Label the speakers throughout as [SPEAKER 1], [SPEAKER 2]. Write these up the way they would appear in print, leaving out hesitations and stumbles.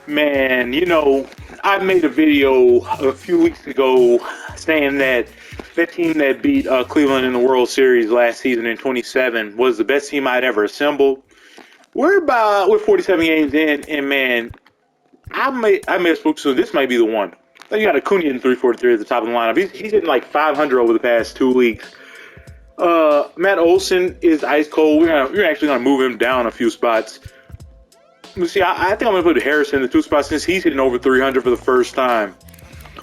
[SPEAKER 1] Man, I made a video a few weeks ago saying that that team that beat Cleveland in the World Series last season in 27 was the best team I'd ever assembled. We're 47 games in, and man, I made a spook, so this might be the one. You got Acuna in 343 at the top of the lineup. He's hitting like 500 over the past 2 weeks. Matt Olson is ice cold. We're actually gonna move him down a few spots. See, I think I'm gonna put Harrison in the 2 spots since he's hitting over 300 for the first time.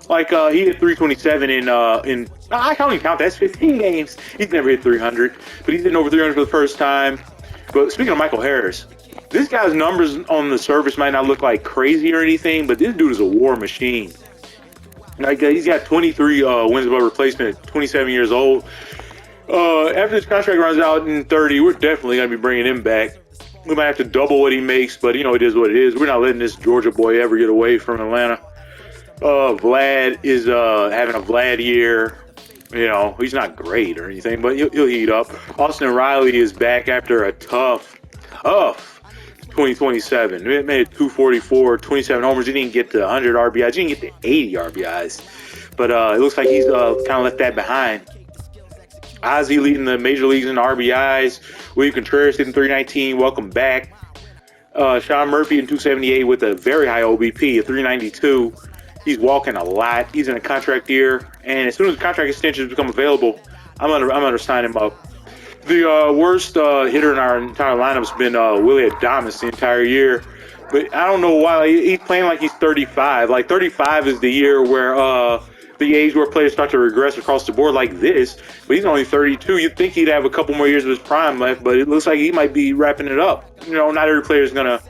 [SPEAKER 1] Like he hit 327 in I can't even count that. That's 15 games. He's never hit 300, but he's hitting over 300 for the first time. But speaking of Michael Harris, this guy's numbers on the surface might not look like crazy or anything, but this dude is a war machine. Like he's got 23 wins above replacement at 27 years old. After this contract runs out in 30, we're definitely gonna be bringing him back. We might have to double what he makes, but it is what it is. We're not letting this Georgia boy ever get away from Atlanta. Vlad is having a Vlad year. He's not great or anything, but he'll heat up. Austin Riley is back after a tough 2027. He made 244, 27 homers. He didn't get to 100 RBIs. He didn't get to 80 RBIs. But it looks like he's kind of left that behind. Ozzie leading the major leagues in RBIs. William Contreras hitting 319. Welcome back. Sean Murphy in 278 with a very high OBP, a 392. He's walking a lot. He's in a contract year, and as soon as the contract extensions become available, I'm gonna sign him up. The worst hitter in our entire lineup has been Willie Adames the entire year, but I don't know why. He's playing like he's 35. Like 35 is the year where the age where players start to regress across the board like this, but he's only 32. You'd think he'd have a couple more years of his prime left, but it looks like he might be wrapping it up. Not every player is gonna.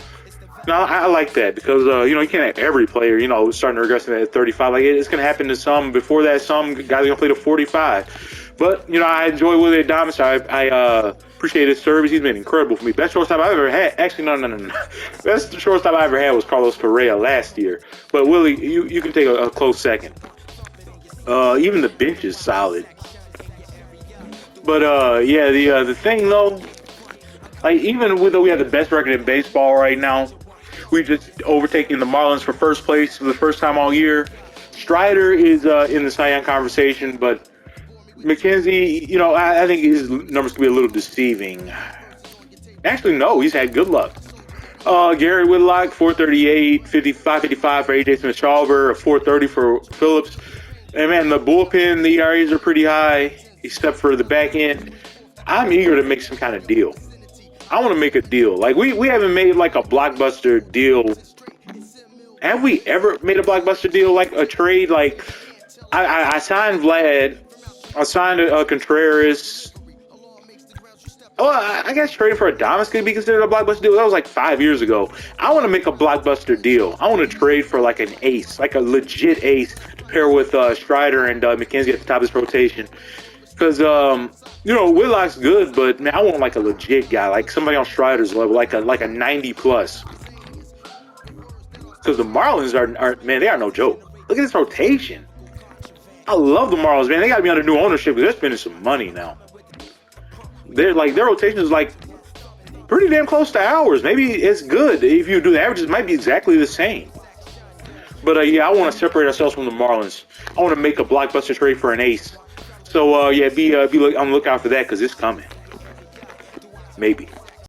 [SPEAKER 1] No, I like that because you can't have every player starting to regress at 35. Like it's gonna happen to some. Before that, some guys are gonna play to 45. But I enjoy Willie Adames. I appreciate his service. He's been incredible for me. Best shortstop I've ever had. Actually, no. Best shortstop I ever had was Carlos Correa last year. But Willie, you can take a close second. Even the bench is solid. But the thing though, like even though we have the best record in baseball right now, we just overtaking the Marlins for first place for the first time all year. Strider is in the Cy Young conversation, but McKenzie, I think his numbers could be a little deceiving. Actually, no, he's had good luck. Gary Whitlock, 438, 55 for AJ Smith-Shawver, a 430 for Phillips. And man, the bullpen, the ERAs are pretty high, except for the back end. I'm eager to make some kind of deal. I want to make a deal. Like we haven't made like a blockbuster deal. Have we ever made a blockbuster deal, like a trade? Like I signed Vlad. I signed Contreras. Oh, I guess trading for Adames could be considered a blockbuster deal. That was like 5 years ago. I want to make a blockbuster deal. I want to trade for like an ace, like a legit ace, to pair with Strider and McKenzie at the top of this rotation. Because, Whitlock's good, but man, I want like a legit guy, like somebody on Strider's level, like a 90 plus. Because the Marlins are man, they are no joke. Look at this rotation. I love the Marlins, man. They got to be under new ownership because they're spending some money now. Their rotation is like pretty damn close to ours. Maybe it's good. If you do the averages, it might be exactly the same. But I want to separate ourselves from the Marlins. I want to make a blockbuster trade for an ace. So be on the lookout for that because it's coming. Maybe.